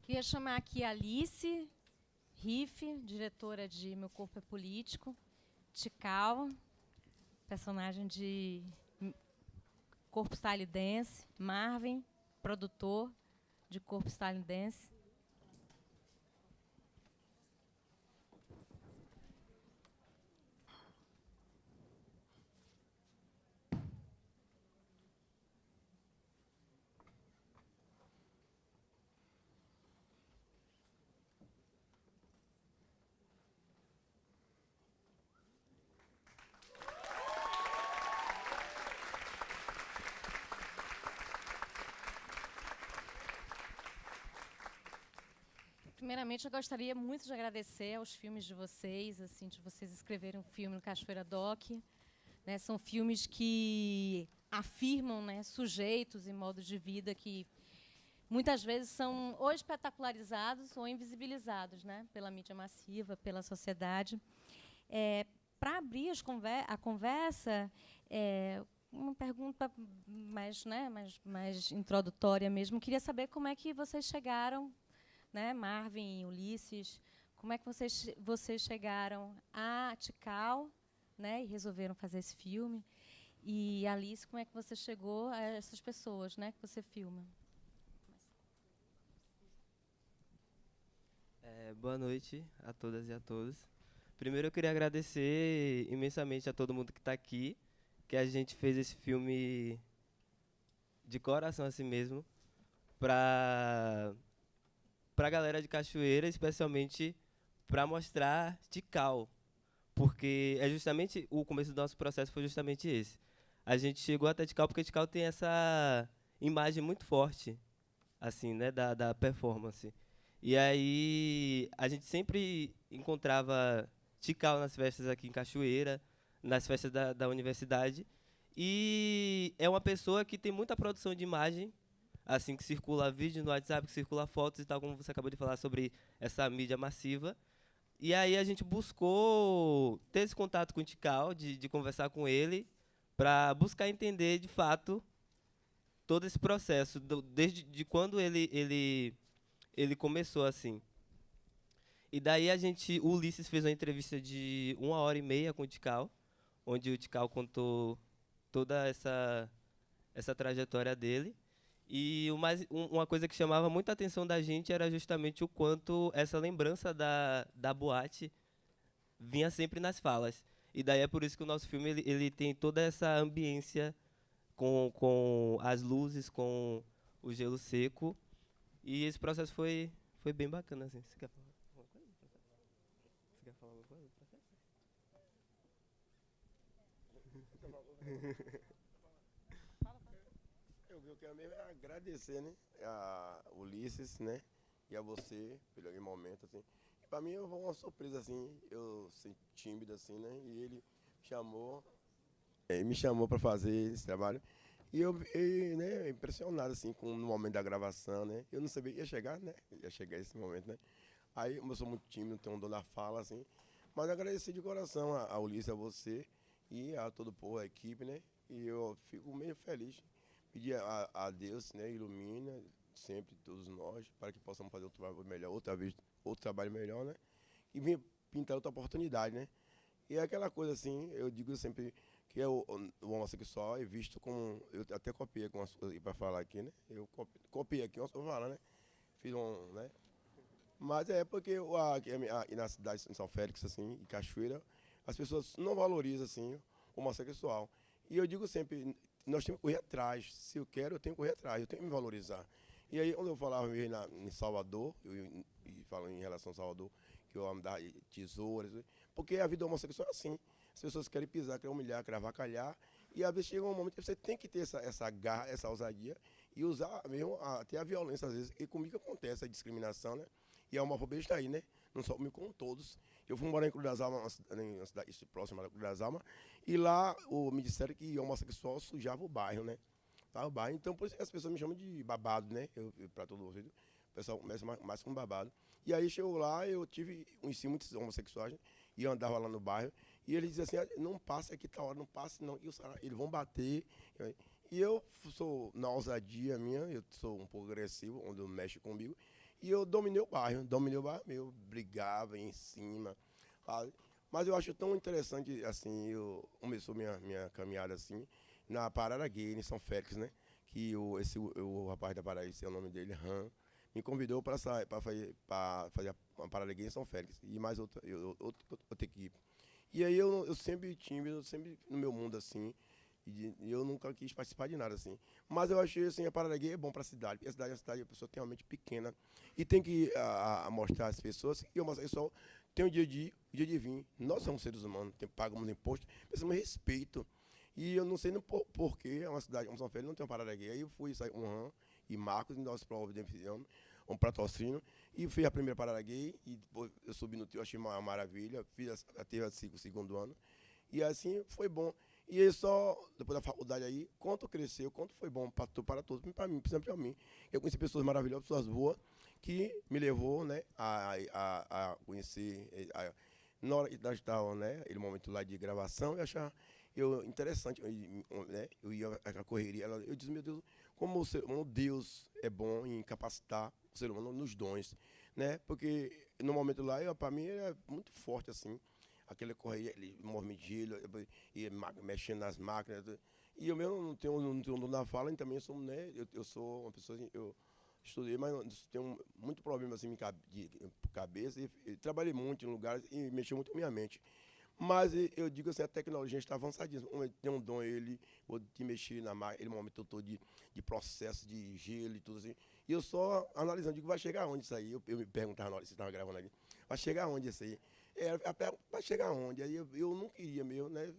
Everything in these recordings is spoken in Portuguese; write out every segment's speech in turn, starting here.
Queria chamar aqui a Alice Riff, diretora de Meu Corpo é Político, Tikal, personagem de Corpo Style Dance, Marvin, produtor de Corpo Style Dance. Primeiramente, eu gostaria muito de agradecer aos filmes de vocês, assim, de vocês escreverem um filme no Cachoeira Doc. Né, são filmes que afirmam, né, sujeitos e modos de vida que muitas vezes são ou espetacularizados ou invisibilizados, né, pela mídia massiva, pela sociedade. Para abrir a conversa, uma pergunta mais introdutória mesmo. Queria saber como é que vocês chegaram, né, Marvin e Ulisses, como é que vocês chegaram a Tikal, né, e resolveram fazer esse filme. E Alice, como é que você chegou a essas pessoas, né, que você filma? Boa noite a todas e a todos. Primeiro eu queria agradecer imensamente a todo mundo que está aqui, que a gente fez esse filme de coração assim mesmo, para a galera de Cachoeira, especialmente para mostrar Tikal, porque é justamente o começo do nosso processo foi justamente esse. A gente chegou até Tikal porque Tikal tem essa imagem muito forte, assim, né, da performance. E aí a gente sempre encontrava Tikal nas festas aqui em Cachoeira, nas festas da universidade. E é uma pessoa que tem muita produção de imagem, assim, que circula vídeo no WhatsApp, que circula fotos e tal, como você acabou de falar sobre essa mídia massiva. E aí a gente buscou ter esse contato com o Tikal, de conversar com ele, para buscar entender de fato todo esse processo, desde de quando ele começou assim. E daí o Ulisses fez uma entrevista de 1h30 com o Tikal, onde o Tikal contou toda essa trajetória dele. E uma coisa que chamava muita atenção da gente era justamente o quanto essa lembrança da boate vinha sempre nas falas. E daí é por isso que o nosso filme ele tem toda essa ambiência com as luzes, com o gelo seco. E esse processo foi bem bacana, assim. Você quer falar alguma coisa do processo? Você quer falar alguma coisa do processo? Eu quero mesmo agradecer, né, a Ulisses, né, e a você pelo momento, assim. Para mim foi uma surpresa, assim, eu sou tímido, assim, né, e ele chamou, me chamou para fazer esse trabalho. E eu fiquei, né, impressionado, assim, no momento da gravação, né. Eu não sabia que ia chegar, né, ia chegar esse momento, né. Aí, como eu sou muito tímido, tenho um dom na fala, assim, mas agradecer de coração a Ulisses, a você e a todo o povo, a equipe, né. E eu fico meio feliz. Pedir a Deus, né, ilumina sempre todos nós, para que possamos fazer outro trabalho melhor, outra vez, outro trabalho melhor, né? E vir pintar outra oportunidade, né? E é aquela coisa assim, eu digo sempre que o homossexual é visto como. Eu até copiei algumas coisas para falar aqui, né? Eu copiei aqui umas coisas para falar, né? Fiz um, né? Mas é porque aqui na cidade de São Félix, assim, em Cachoeira, as pessoas não valorizam, assim, o homossexual. E eu digo sempre, nós temos que correr atrás. Se eu quero, eu tenho que correr atrás, eu tenho que me valorizar. E aí, quando eu falava mesmo em Salvador, e falo em relação a Salvador, que eu amo dar tesouras, porque a vida homossexual é assim. As pessoas querem pisar, querem humilhar, querem avacalhar. E às vezes chega um momento que você tem que ter essa garra, essa ousadia, e usar mesmo até a violência, às vezes. E comigo acontece a discriminação, né? E a homofobia está aí, né? Não só comigo, como todos. Eu fui morar em Cruz das Almas, uma cidade próxima da Cruz das Almas, e lá me disseram que homossexual sujava o bairro, né? Tá, o bairro. Então, por isso que as pessoas me chamam de babado, né? Para todo mundo. O pessoal começa mais com babado. E aí, chegou lá, eu conheci muitos homossexuais, né? E eu andava lá no bairro, e eles diziam assim, não passa aqui, tá hora, não passa, não. E eles vão bater. E eu sou, na ousadia minha, eu sou um pouco agressivo, onde eu mexo comigo. E eu dominei o bairro meu, brigava em cima, sabe? Mas eu acho tão interessante, assim, começou minha caminhada, assim, na Parada Gay, em São Félix, né? Que o rapaz da Parada, esse é o nome dele, Han, me convidou para fazer uma Parada Gay em São Félix, e mais outra equipe. E aí eu sempre tímido, sempre no meu mundo, assim, e eu nunca quis participar de nada, assim. Mas eu achei, assim, a Parada Gay é bom para a cidade, porque a cidade, a pessoa tem uma mente pequena, e tem que mostrar às pessoas, e eu mostro pessoal, tem o dia de ir, o dia de vir. Nós somos seres humanos, pagamos imposto, precisamos de respeito. E eu não sei nem porquê, é uma cidade como São Félix não tem uma Parada Gay. Aí eu fui sair com o Han e Marcos, e nós providenciamos um patrocínio, e fiz a primeira Parada Gay, e depois eu subi no trio, achei uma maravilha, teve o segundo ano, e assim foi bom. E aí só, depois da faculdade aí, quanto cresceu, quanto foi bom para todos, para mim, principalmente para mim. Eu conheci pessoas maravilhosas, pessoas boas, que me levou, né, a conhecer, na hora que nós estávamos, né, aquele momento lá de gravação, eu achava interessante, né, eu ia à correria, eu disse, meu Deus, como o ser humano, Deus é bom em capacitar o ser humano nos dons, né, porque no momento lá, para mim, era muito forte, assim, aquela correria, ele movimento de gelo, e mexendo nas máquinas, e eu mesmo não tenho dom na fala, e também sou, né, eu sou uma pessoa, assim, eu estudei, mas tenho muito problema assim, de cabeça, e trabalhei muito em lugares e mexi muito com minha mente. Mas eu digo assim, a tecnologia está avançadíssima. Tem um dom vou te mexer na máquina, ele momento todo de processo de gelo e tudo assim. E eu só analisando, digo, vai chegar onde isso aí? Eu me perguntava na hora que você estava gravando ali, vai chegar onde isso aí? A pergunta, vai chegar onde? Aí eu não queria mesmo, né?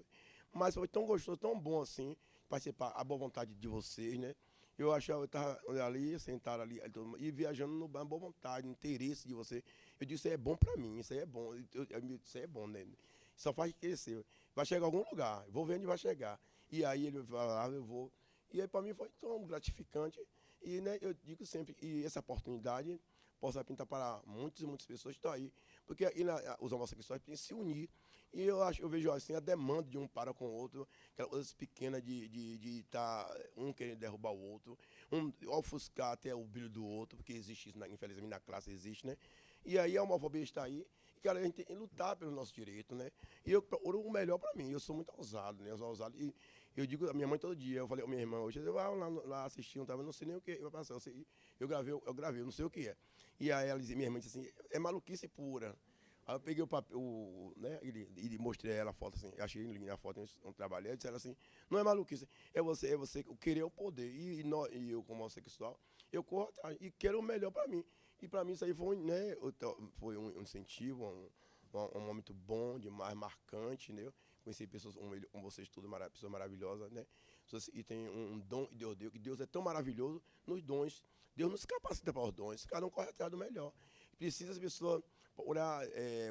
Mas foi tão gostoso, tão bom assim, participar, a boa vontade de vocês, né? Eu achava, eu estava ali, sentado ali, e viajando no boa vontade, interesse de você. Eu disse, isso aí é bom para mim, isso aí é bom. Isso aí é bom, né? Só faz crescer. Vai chegar a algum lugar, vou ver onde vai chegar. E aí ele vai lá, eu vou. E aí para mim foi tão gratificante. E né, eu digo sempre, e essa oportunidade possa pintar para muitas e muitas pessoas que estão aí. Porque aí os homossexuais têm que se unir. E eu vejo assim a demanda de um para com o outro, aquelas coisas pequenas de estar um querendo derrubar o outro, ofuscar até o brilho do outro, porque existe isso, infelizmente, na classe existe, né? E aí a homofobia está aí, e cara, a gente tem que lutar pelo nosso direito, né? E eu procuro o melhor para mim, eu sou muito ousado, né? Eu sou ousado, e eu digo a minha mãe todo dia, eu falei, minha irmã, hoje eu vou lá assistir, eu não sei nem o que vai passar, eu gravei, eu não sei o que é. E aí minha irmã disse assim, é maluquice pura. Aí eu peguei o papel, né, e mostrei a ela a foto, assim, achei linda a foto, um trabalho, e disseram assim, não é maluquice, é você querer o poder, e eu como homossexual, eu corro atrás, e quero o melhor para mim. E para mim isso aí foi, né, foi um incentivo, um momento bom, demais, marcante, né, conheci pessoas como vocês, pessoas maravilhosas, né, e tem um dom de Deus, que Deus é tão maravilhoso nos dons, Deus nos capacita para os dons, cada um corre atrás do melhor. Precisa as pessoas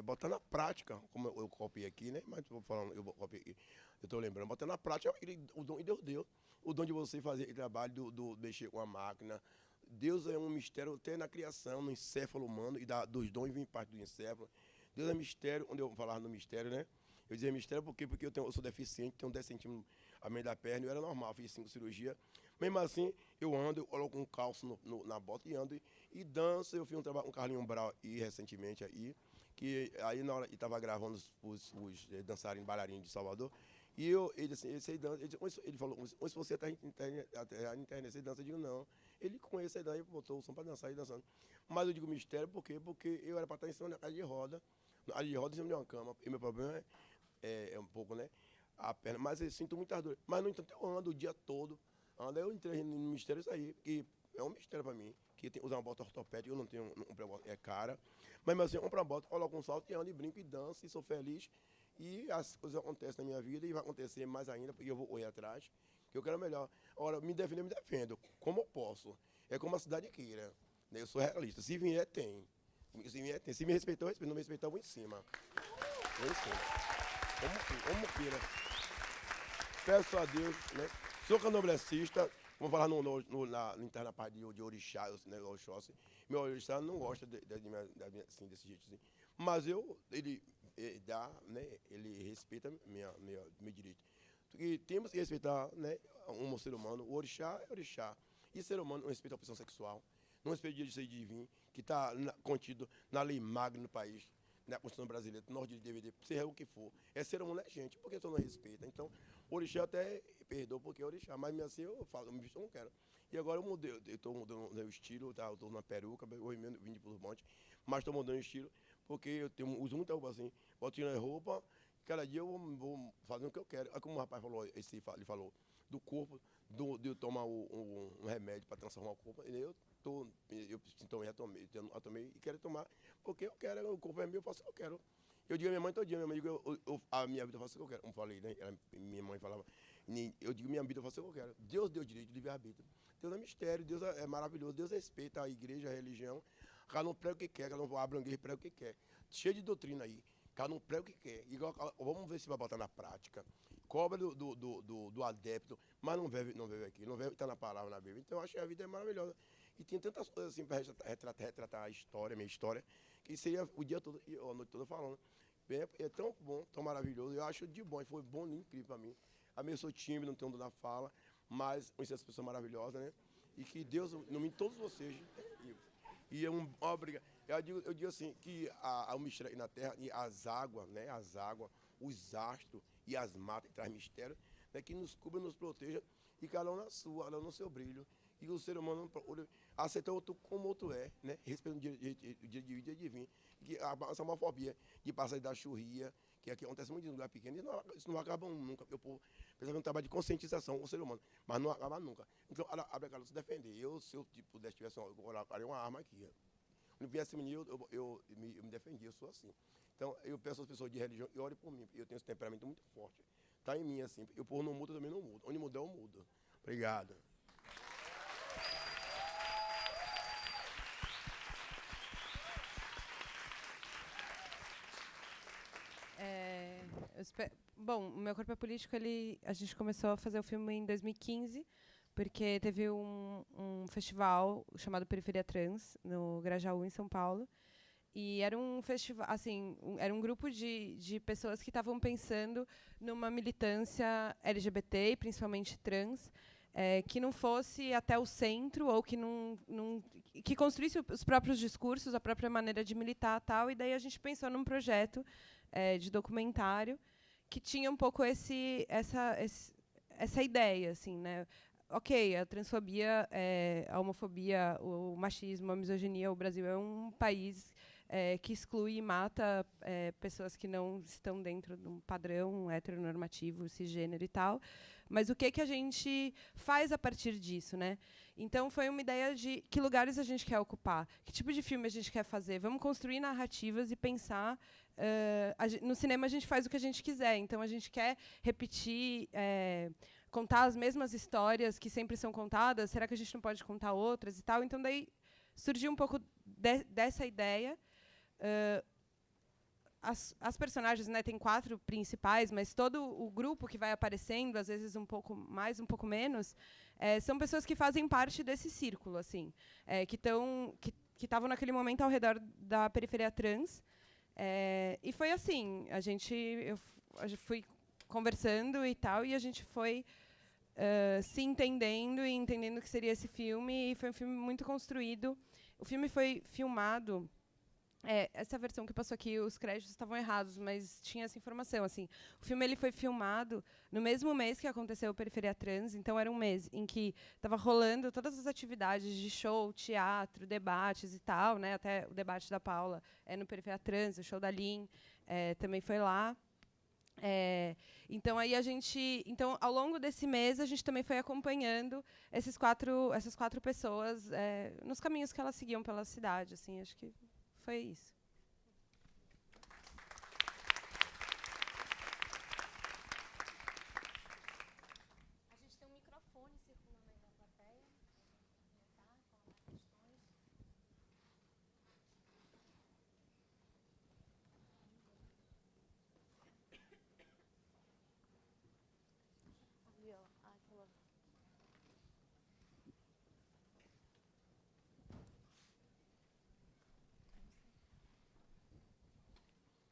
botar na prática, como eu copiei aqui, né? Mas estou falando, eu estou lembrando, botar na prática o dom que Deus deu. O dom de você fazer o trabalho do mexer com a máquina. Deus é um mistério até na criação, no encéfalo humano, e dos dons vem parte do encéfalo. Deus é mistério, onde eu falava no mistério, né? Eu dizia mistério porque eu sou deficiente, tenho 10 centímetros a meio da perna, eu era normal, fiz 5 cirurgias. Mesmo assim, eu ando, eu coloco um calço na bota e ando e danço. Eu fiz um trabalho com o Carlinhos Brau recentemente aí, que aí na hora ele estava gravando os dançarinos, bailarinos de Salvador. E ele disse assim, esse aí dança, ele falou, se você está na internet, você dança? Eu digo, não. Ele conhece a ideia, botou o som para dançar e dançando. Mas eu digo mistério, por quê? Porque eu era para estar em cima da cadeira de roda, em cima de uma cama. E meu problema é um pouco, né, a perna. Mas eu sinto muita dor. Mas, no entanto, eu ando o dia todo. Eu entrei no mistério isso aí, que é um mistério para mim, que tem que usar uma bota ortopédica, eu não tenho é cara. Mas assim, eu compro uma bota, coloco um salto e ando e brinco e danço e sou feliz. E as coisas acontecem na minha vida e vai acontecer mais ainda, porque eu vou correr atrás, que eu quero melhor. Agora, me defendo, como eu posso. É como a cidade queira. Né? Eu sou realista. Se vier, tem. Se vier, tem. Se me respeitar, eu respeito. Não me respeitar, eu vou em cima. Eu vou em cima. Como queira. Peço a Deus, né? Sou candomblessista, vamos falar na interna parte de orixá, né, Oxóssi. Meu orixá não gosta assim, desse jeito assim. Mas ele dá, né, ele respeita meu direito. E temos que respeitar, né, um ser humano. O orixá é orixá. E ser humano não respeita a opção sexual. não respeita o direito de ser e de vir, que está contido na lei magna no país, na Constituição brasileira, no nosso direito de DVD, seja o que for. É ser humano, é gente, por que você não respeita? Então, o orixá até perdoa porque é orixá, mas mesmo assim eu falo, eu não quero. E agora eu mudei, eu estou mudando o estilo, tá? Eu estou na peruca, hoje mesmo vim de Monte, mas estou mudando o estilo, porque uso muita roupa assim, vou tirando roupa, cada dia eu vou fazendo o que eu quero. É como o rapaz falou, ele falou, do corpo, de eu tomar um remédio para transformar o corpo, eu já tomei e quero tomar, porque eu quero, o corpo é meu, eu faço o que eu quero. Eu digo a minha mãe todo dia, minha mãe diz, a minha vida eu faço o que eu quero. Como falei, né? Minha mãe falava, eu digo minha vida eu faço o que eu quero. Deus deu direito de livre-arbítrio. Deus é mistério, Deus é maravilhoso, Deus respeita a igreja, a religião. Cada um prega o que quer, cada um abre a igreja e prega o que quer. Cheio de doutrina aí. Cada um prega o que quer. Igual, vamos ver se vai botar na prática. Cobra do adepto, mas não vive aqui, não vive, está na palavra, na Bíblia. Então eu acho que a vida é maravilhosa. E tem tantas coisas assim para retratar a história, minha história, que seria o dia todo e a noite toda falando. É tão bom, tão maravilhoso. Eu acho de bom, foi bom, incrível para mim. A mim eu sou tímido, não tenho dor na fala, mas conheci essa pessoa maravilhosa, né? E que Deus ilumine todos vocês. E é obrigado. Eu digo assim, que o mistério na terra, e as águas, né? As águas, os astros e as matas, traz mistério, né? Que nos cubra, nos proteja, e cada um na sua, cada um no seu brilho. E o ser humano aceita outro como outro é, né? Respeitando o dia de vir, dia de vir. Que essa homofobia de passar da churria, que aqui acontece muito em lugar pequeno, isso não acaba nunca. O povo precisa de um trabalho de conscientização com o ser humano, mas não acaba nunca. Então, abre a cara se defender. Se eu pudesse tivesse eu colocaria uma arma aqui. Quando viesse menino, eu me defendia, eu sou assim. Então, eu peço às pessoas de religião e orem por mim, porque eu tenho esse temperamento muito forte. Está em mim, assim. O povo não muda, eu também não mudo. Onde mudar, eu mudo. Obrigado. Bom, o Meu Corpo é Político, a gente começou a fazer o filme em 2015, porque teve um festival chamado Periferia Trans, no Grajaú, em São Paulo. E era um festival, assim, era um grupo de pessoas que estavam pensando numa militância LGBT, principalmente trans, que não fosse até o centro, ou que que construísse os próprios discursos, a própria maneira de militar, tal. E daí a gente pensou num projeto de documentário que tinha um pouco essa ideia, assim, né? Ok, a transfobia, a homofobia, o machismo, a misoginia, o Brasil é um país que exclui e mata pessoas que não estão dentro de um padrão heteronormativo, cisgênero e tal. Mas o que a gente faz a partir disso, né? Então, foi uma ideia de que lugares a gente quer ocupar, que tipo de filme a gente quer fazer. Vamos construir narrativas e pensar... no cinema, a gente faz o que a gente quiser. Então, a gente quer repetir... contar as mesmas histórias que sempre são contadas, será que a gente não pode contar outras e tal? Então, daí surgiu um pouco dessa ideia. As personagens, né, tem 4 principais, mas todo o grupo que vai aparecendo, às vezes um pouco mais, um pouco menos, são pessoas que fazem parte desse círculo, assim, que estavam naquele momento ao redor da periferia trans. E foi assim, eu fui conversando e tal, e a gente foi se entendendo e entendendo que seria esse filme, e foi um filme muito construído. O filme foi filmado... essa versão que passou aqui, os créditos estavam errados, mas tinha essa informação. Assim, o filme ele foi filmado no mesmo mês que aconteceu o Periferia Trans, então era um mês em que estava rolando todas as atividades de show, teatro, debates e tal, né? Até o debate da Paula no Periferia Trans, o show da Lin também foi lá. Então aí então ao longo desse mês a gente também foi acompanhando essas quatro pessoas nos caminhos que elas seguiam pela cidade, assim, acho que foi isso. A gente tem um microfone circulando aí na plateia.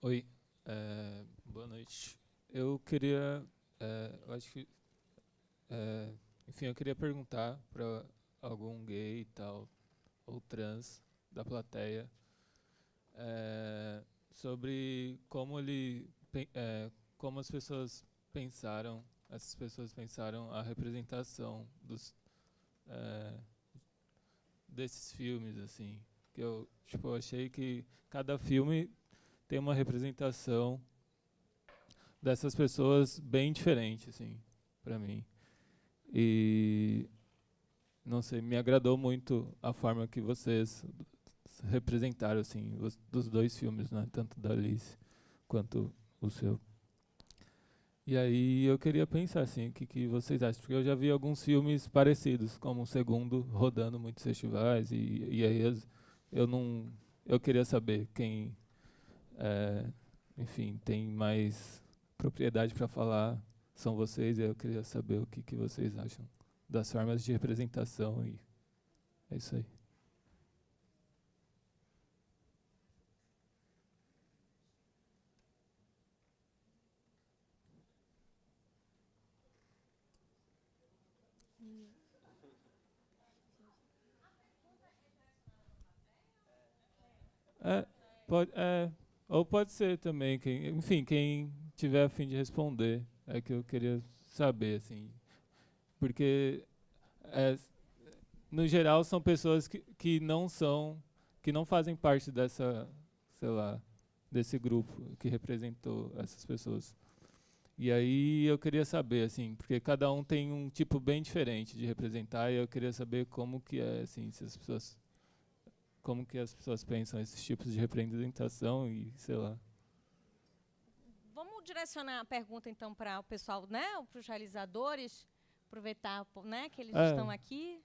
Oi, boa noite. Eu queria, eu acho que, enfim, eu queria perguntar para algum gay e tal, ou trans da plateia, sobre como como essas pessoas pensaram a representação desses filmes, assim, que eu achei que cada filme tem uma representação dessas pessoas bem diferente, assim, para mim. E não sei, me agradou muito a forma que vocês representaram, assim, dos dois filmes, né, tanto da Alice quanto o seu. E aí eu queria pensar assim, o que vocês acham? Porque eu já vi alguns filmes parecidos, como o segundo, rodando muitos festivais, e aí eu queria saber quem, enfim, tem mais propriedade para falar, são vocês, e eu queria saber o que vocês acham das formas de representação, e é isso aí. Ou pode ser também, enfim, quem tiver a fim de responder, é que eu queria saber, assim, porque no geral são pessoas que não fazem parte dessa, sei lá, desse grupo que representou essas pessoas. E aí eu queria saber, assim, porque cada um tem um tipo bem diferente de representar, e eu queria saber como que é, assim, como que as pessoas pensam esses tipos de representação e, sei lá. Vamos direcionar a pergunta, então, para o pessoal, né, para os realizadores, aproveitar, né, que eles estão aqui.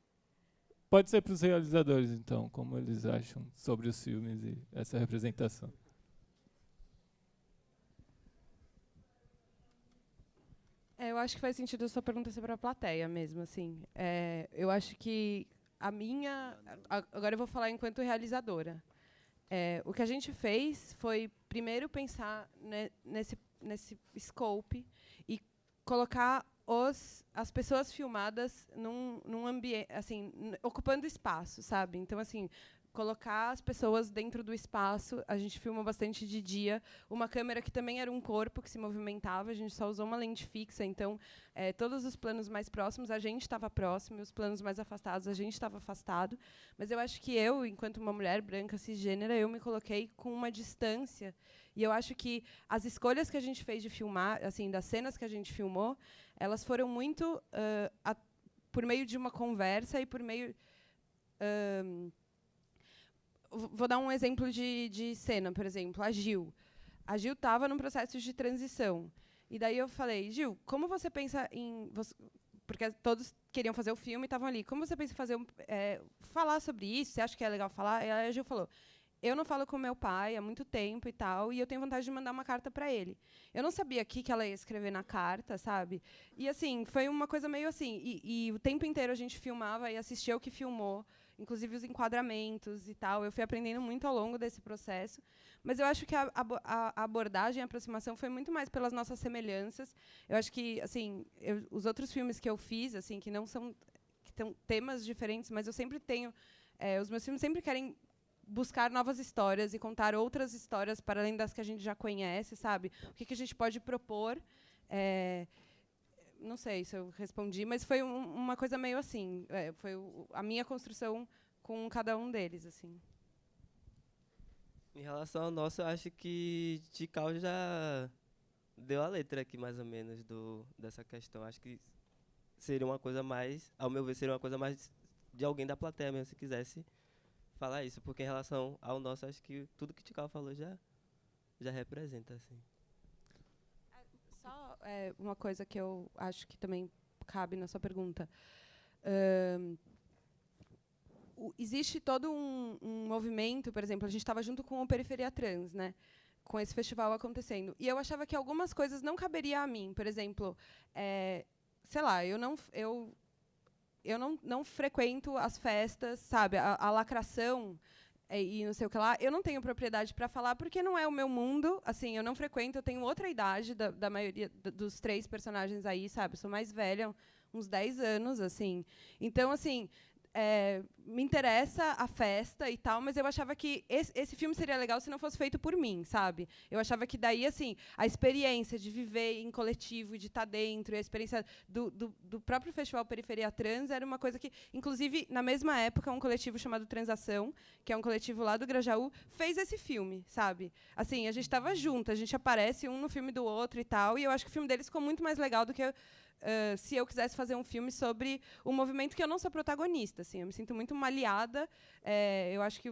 Pode ser para os realizadores, então, como eles acham sobre os filmes e essa representação. Eu acho que faz sentido a sua pergunta ser para a plateia mesmo, assim. Eu acho que agora eu vou falar enquanto realizadora. O que a gente fez foi, primeiro, pensar nesse scope e colocar as pessoas filmadas num ambiente, assim, ocupando espaço, sabe? Então, assim, colocar as pessoas dentro do espaço. A gente filmou bastante de dia. Uma câmera que também era um corpo que se movimentava. A gente só usou uma lente fixa. Então, todos os planos mais próximos, a gente estava próximo. E os planos mais afastados, a gente estava afastado. Mas eu acho que eu, enquanto uma mulher branca cisgênera, eu me coloquei com uma distância. E eu acho que as escolhas que a gente fez de filmar, assim, das cenas que a gente filmou, elas foram muito por meio de uma conversa e por meio... Vou dar um exemplo de cena, por exemplo, a Gil. A Gil estava num processo de transição. E daí eu falei, Gil, como você pensa em... Porque todos queriam fazer o filme e estavam ali. Como você pensa em falar sobre isso? Você acha que é legal falar? E aí a Gil falou, eu não falo com meu pai há muito tempo e tal, e eu tenho vontade de mandar uma carta para ele. Eu não sabia o que ela ia escrever na carta, sabe? E, assim, foi uma coisa meio assim. E o tempo inteiro a gente filmava e assistia o que filmou, inclusive os enquadramentos e tal. Eu fui aprendendo muito ao longo desse processo. Mas eu acho que a abordagem, a aproximação foi muito mais pelas nossas semelhanças. Eu acho que, assim, os outros filmes que eu fiz, assim, que não são... que têm temas diferentes, mas eu sempre tenho... os meus filmes sempre querem buscar novas histórias e contar outras histórias para além das que a gente já conhece, sabe? O que a gente pode propor. Não sei se eu respondi, mas foi uma coisa meio assim. Foi a minha construção com cada um deles, assim. Em relação ao nosso, eu acho que Tikal já deu a letra aqui, mais ou menos, dessa questão. Acho que seria uma coisa mais, ao meu ver, seria uma coisa mais de alguém da plateia mesmo, se quisesse falar isso. Porque em relação ao nosso, acho que tudo que Tikal falou já representa, assim. Só uma coisa que eu acho que também cabe na sua pergunta. Existe todo um movimento, por exemplo, a gente estava junto com o Periferia Trans, né, com esse festival acontecendo. E eu achava que algumas coisas não caberiam a mim. Por exemplo, sei lá, eu não frequento as festas, sabe, a lacração e não sei o que lá. Eu não tenho propriedade para falar porque não é o meu mundo. Assim, eu não frequento, eu tenho outra idade da maioria dos 3 personagens aí, sabe? Eu sou mais velha, uns 10 anos, assim. Então, assim, me interessa a festa e tal, mas eu achava que esse filme seria legal se não fosse feito por mim, sabe? Eu achava que daí, assim, a experiência de viver em coletivo, de estar dentro, a experiência do próprio Festival Periferia Trans era uma coisa que, inclusive, na mesma época, um coletivo chamado Transação, que é um coletivo lá do Grajaú, fez esse filme, sabe? Assim, a gente estava junto, a gente aparece um no filme do outro e tal, e eu acho que o filme deles ficou muito mais legal do que se eu quisesse fazer um filme sobre um movimento que eu não sou protagonista, assim, eu me sinto muito uma aliada. Eu acho que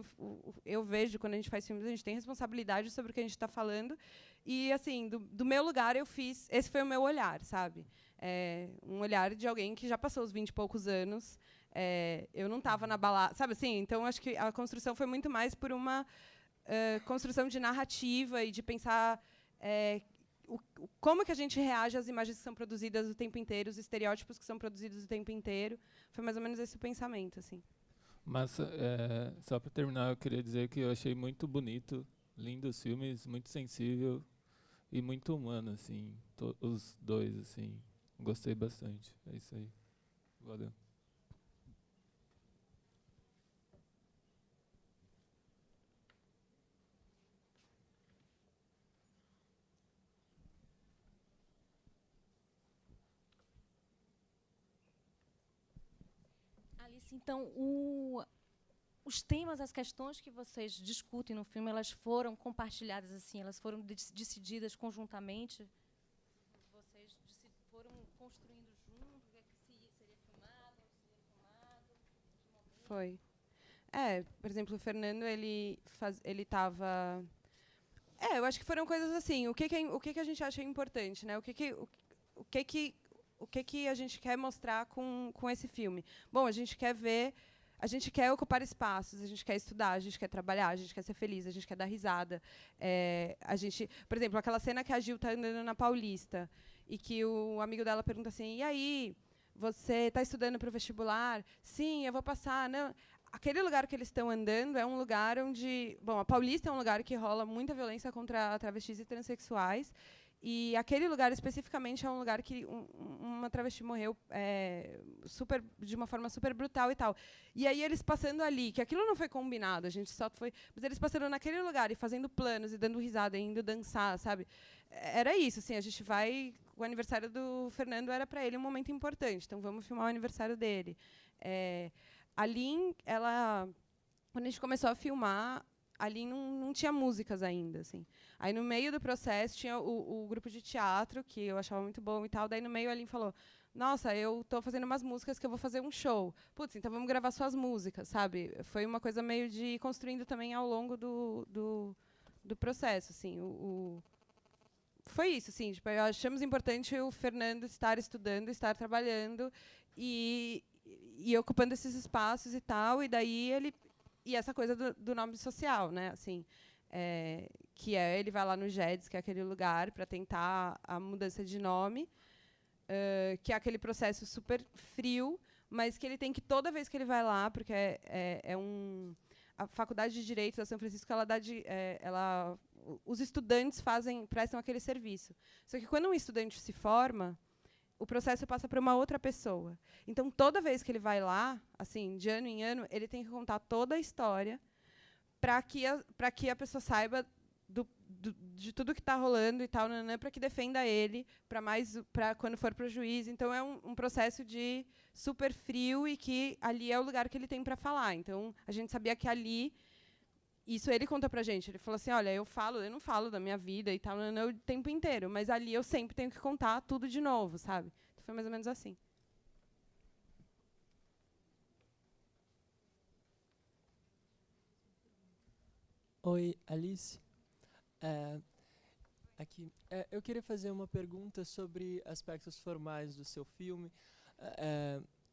eu vejo quando a gente faz filmes a gente tem responsabilidade sobre o que a gente está falando e assim do meu lugar eu fiz, esse foi o meu olhar, sabe? Um olhar de alguém que já passou os 20 e poucos anos. Eu não estava na balada, sabe assim? Então acho que a construção foi muito mais por uma construção de narrativa e de pensar como que a gente reage às imagens que são produzidas o tempo inteiro, os estereótipos que são produzidos o tempo inteiro. Foi mais ou menos esse o pensamento, assim. Mas, só para terminar, eu queria dizer que eu achei muito bonito, lindo os filmes, muito sensível e muito humano, assim, os dois, assim. Gostei bastante. É isso aí. Valeu. Alice, então, os temas, as questões que vocês discutem no filme, elas foram compartilhadas assim, elas foram decididas conjuntamente? Vocês foram construindo juntos, o que seria filmado, não seria filmado? Foi. Por exemplo, o Fernando, ele estava... eu acho que foram coisas assim, o que a gente acha importante, né? O que a gente quer mostrar com esse filme? Bom, a gente quer ocupar espaços, a gente quer estudar, a gente quer trabalhar, a gente quer ser feliz, a gente quer dar risada. Por exemplo, aquela cena que a Gil está andando na Paulista e que o amigo dela pergunta assim, e aí, você está estudando para o vestibular? Sim, eu vou passar. Não. Aquele lugar que eles estão andando é um lugar onde... Bom, a Paulista é um lugar que rola muita violência contra travestis e transexuais. E aquele lugar especificamente é um lugar que uma travesti morreu de uma forma super brutal e tal. E aí eles passando ali, que aquilo não foi combinado, a gente só foi... Mas eles passando naquele lugar e fazendo planos e dando risada, e indo dançar, sabe? Era isso, assim, a gente vai... O aniversário do Fernando era para ele um momento importante, então vamos filmar o aniversário dele. A Lin, quando a gente começou a filmar, ali não tinha músicas ainda, assim. Aí, no meio do processo, tinha o grupo de teatro, que eu achava muito bom e tal. Daí, no meio, a Lin falou, nossa, eu estou fazendo umas músicas que eu vou fazer um show. Putz, então vamos gravar suas músicas, sabe? Foi uma coisa meio de ir construindo também ao longo do processo, assim. Foi isso, assim. Tipo, achamos importante o Fernando estar estudando, estar trabalhando e ocupando esses espaços e tal. E daí, e essa coisa do nome social, né? Assim, que ele vai lá no GEDS, que é aquele lugar para tentar a mudança de nome, que é aquele processo super frio, mas que ele tem que, toda vez que ele vai lá, porque a Faculdade de Direito da São Francisco, os estudantes prestam aquele serviço. Só que quando um estudante se forma, o processo passa para uma outra pessoa. Então, toda vez que ele vai lá, assim, de ano em ano, ele tem que contar toda a história para que a pessoa saiba de tudo que está rolando e tal, para que defenda ele, para quando for para o juiz. Então, é um processo de super frio e que ali é o lugar que ele tem para falar. Então, a gente sabia que ali... Isso ele conta pra gente. Ele falou assim, olha, eu não falo da minha vida e tal, o tempo inteiro, mas ali eu sempre tenho que contar tudo de novo, sabe? Então foi mais ou menos assim. Oi, Alice. Eu queria fazer uma pergunta sobre aspectos formais do seu filme.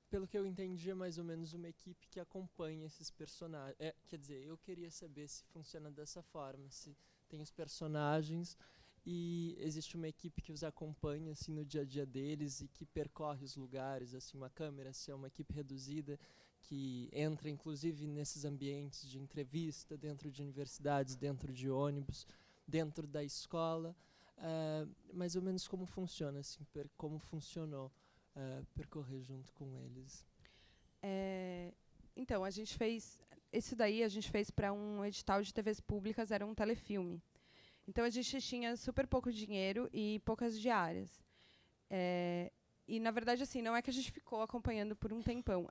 Pelo que eu entendi, é mais ou menos uma equipe que acompanha esses personagens. Quer dizer, eu queria saber se funciona dessa forma, se tem os personagens e existe uma equipe que os acompanha assim, no dia a dia deles e que percorre os lugares, assim, uma câmera, se é uma equipe reduzida, que entra inclusive nesses ambientes de entrevista, dentro de universidades, dentro de ônibus, dentro da escola. Mais ou menos como funciona, assim, como funcionou percorrer junto com eles. Então, a gente fez... Isso daí a gente fez para um edital de TVs públicas, era um telefilme. Então, a gente tinha super pouco dinheiro e poucas diárias. E, na verdade, assim, não é que a gente ficou acompanhando por um tempão.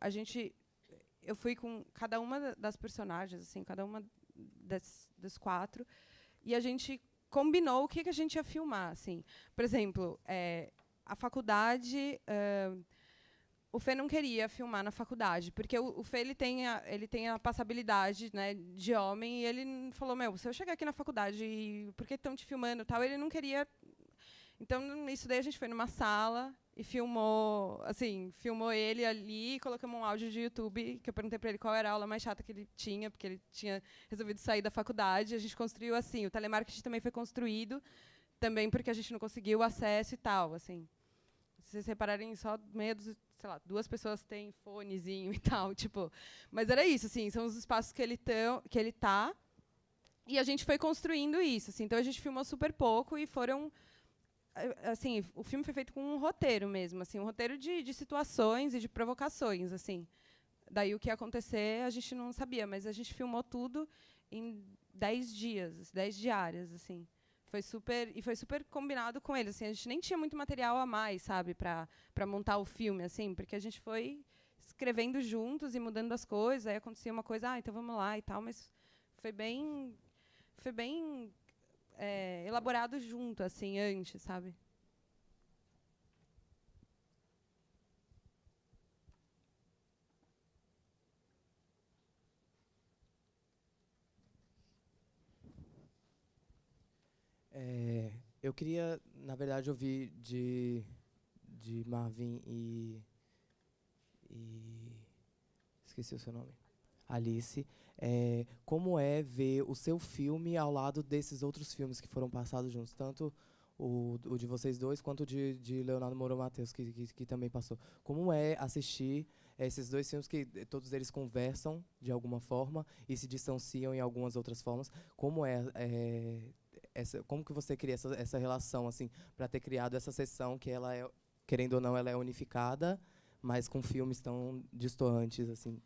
Eu fui com cada uma das personagens, assim, cada uma das 4, e a gente combinou o que a gente ia filmar. Assim. Por exemplo, a faculdade... o Fê não queria filmar na faculdade, porque o Fê ele tem a passabilidade, né, de homem, e ele falou, se eu chegar aqui na faculdade, por que estão te filmando e tal? Ele não queria. Então, isso daí a gente foi numa sala e filmou ele ali, e colocamos um áudio de YouTube, que eu perguntei para ele qual era a aula mais chata que ele tinha, porque ele tinha resolvido sair da faculdade. A gente construiu assim, o telemarketing também foi construído, também porque a gente não conseguiu acesso e tal, assim. Se vocês repararem, só sei lá, 2 pessoas têm fonezinho e tal, tipo. Mas era isso, assim, são os espaços que ele tá, e a gente foi construindo isso, assim. Então a gente filmou super pouco e foram, assim, o filme foi feito com um roteiro mesmo, assim, um roteiro de situações e de provocações, assim. Daí o que ia acontecer a gente não sabia, mas a gente filmou tudo em 10 dias, 10 diárias, assim. Foi super combinado com ele, assim, a gente nem tinha muito material a mais, sabe, para montar o filme, assim, porque a gente foi escrevendo juntos e mudando as coisas, aí acontecia uma coisa, então vamos lá e tal, mas foi bem elaborado junto, assim, antes, sabe? Eu queria, na verdade, ouvir de Marvin e esqueci o seu nome, Alice, como é ver o seu filme ao lado desses outros filmes que foram passados juntos, tanto o de vocês dois quanto o de Leonardo Moura Mateus, que também passou. Como é assistir esses 2 filmes que todos eles conversam de alguma forma e se distanciam em algumas outras formas? Como como que você cria essa relação, assim, para ter criado essa sessão que ela é, querendo ou não, ela é unificada, mas com filmes tão distantes, assim?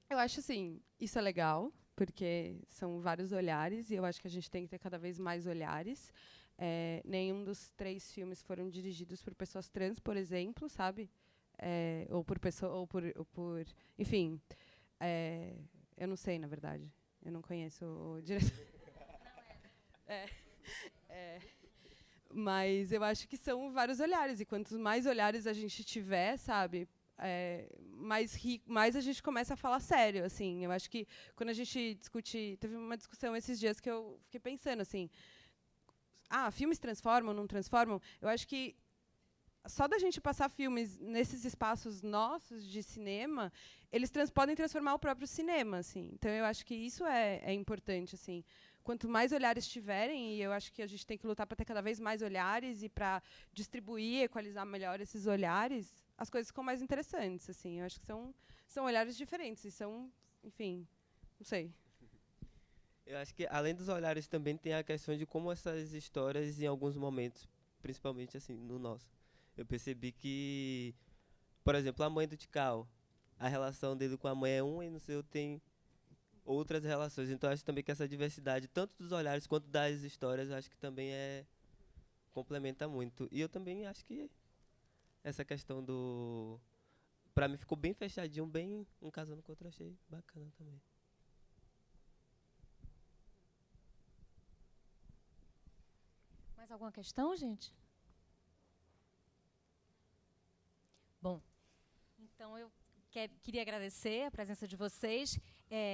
Eu acho, assim, isso é legal, porque são vários olhares, e eu acho que a gente tem que ter cada vez mais olhares. Nenhum dos 3 filmes foram dirigidos por pessoas trans, por exemplo, sabe? Ou por enfim... eu não sei, na verdade. Eu não conheço o diretor. Mas eu acho que são vários olhares. E quantos mais olhares a gente tiver, sabe, mais a gente começa a falar sério. Assim. Eu acho que quando a gente discute... Teve uma discussão esses dias que eu fiquei pensando, assim... filmes transformam, não transformam? Eu acho que só da gente passar filmes nesses espaços nossos de cinema, eles podem transformar o próprio cinema, assim. Então eu acho que isso é importante, assim. Quanto mais olhares tiverem, e eu acho que a gente tem que lutar para ter cada vez mais olhares e para distribuir, equalizar melhor esses olhares, as coisas ficam mais interessantes, assim. Eu acho que são olhares diferentes e são, enfim, não sei. Eu acho que além dos olhares também tem a questão de como essas histórias em alguns momentos, principalmente assim no nosso, eu percebi que, por exemplo, a mãe do Tikal, a relação dele com a mãe é uma e no seu tem outras relações. Então acho também que essa diversidade, tanto dos olhares quanto das histórias, eu acho que também complementa muito. E eu também acho que essa questão pra mim ficou bem fechadinho, bem um casando com o outro, achei bacana também. Mais alguma questão, gente? Bom, então eu queria agradecer a presença de vocês,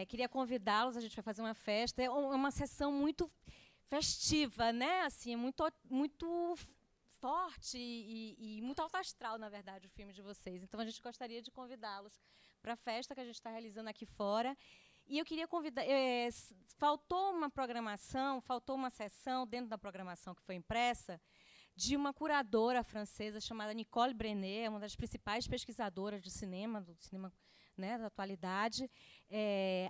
queria convidá-los, a gente vai fazer uma festa, é uma sessão muito festiva, né? Assim, muito forte e muito alto astral, na verdade, o filme de vocês. Então a gente gostaria de convidá-los para a festa que a gente está realizando aqui fora. E eu queria convidar... faltou uma sessão dentro da programação que foi impressa, de uma curadora francesa chamada Nicole Brenet, uma das principais pesquisadoras do cinema, né, da atualidade.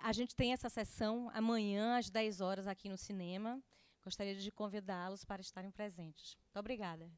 A gente tem essa sessão amanhã, às 10 horas, aqui no cinema. Gostaria de convidá-los para estarem presentes. Muito obrigada.